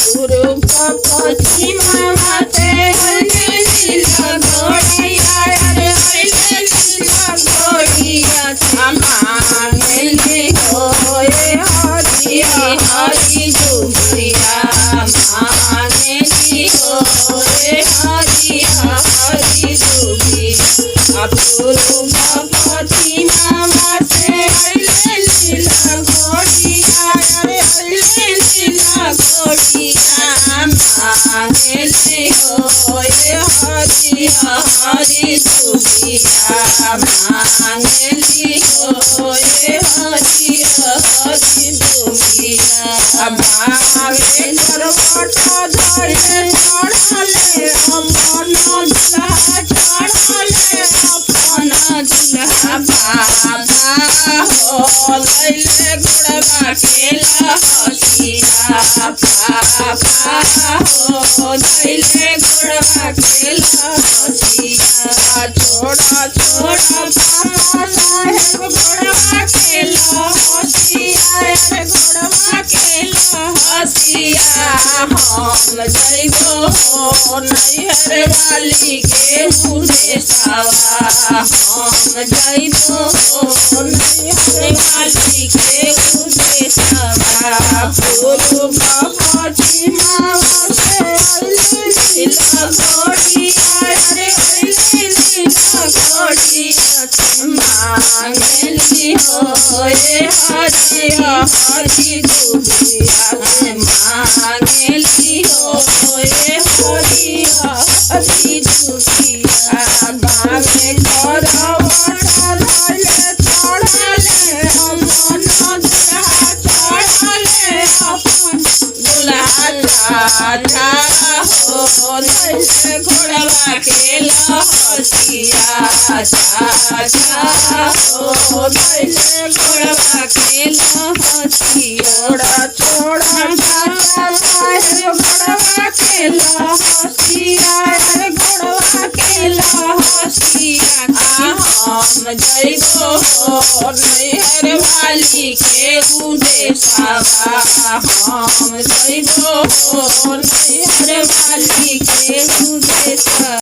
पूर्व पश्चिम माते नीला घोड़िया रे नीला घोड़िया मांगली होए हरि हरि दुबिया मांगली होए हरि हरि दुबिया पूर्व पश्चिम माते नीला घोड़िया रे नीला घोड़िया मांगली होए हरि हरि दुबिया मांगली होए हरि हरि दुबिया भावे करवटा धरे चढ़ले अपन दुल्हा चढ़ले अपन दुल्हा बाबा हो लैले गोड़वा खेला हसिया बाबा हो लैले गोड़वा खेला हसिया छोड़ा छोड़ा बाबा साहेब गोड़वा खेला हसिया रे गोड़वा खेला हसिया हम जइबो नैहर वाली के उदेशवा हम जइबो नैहर वाली के उदेशवा पूर्व पश्चिम नीला घोड़िया रे नीला घोड़िया मांगली होए हरि हरि दुबिया मांगली होए हरि हरि दुबिया बामे करवटा धरे चढ़ले अपन दुल्हा चढ़ले अपन दुल्हा चाचा हो लैले घोड़वा खेला हसिया चाचा हो लैले घोड़वा खेला हसिया छोड़ा छोड़ा चाचा साहेब घोड़वा खेला हसिया रे घोड़वा खेला हसिया हम जइबो नैहर वाली के उदेशवा हम जइबो नैहर वाली के उदेशवा।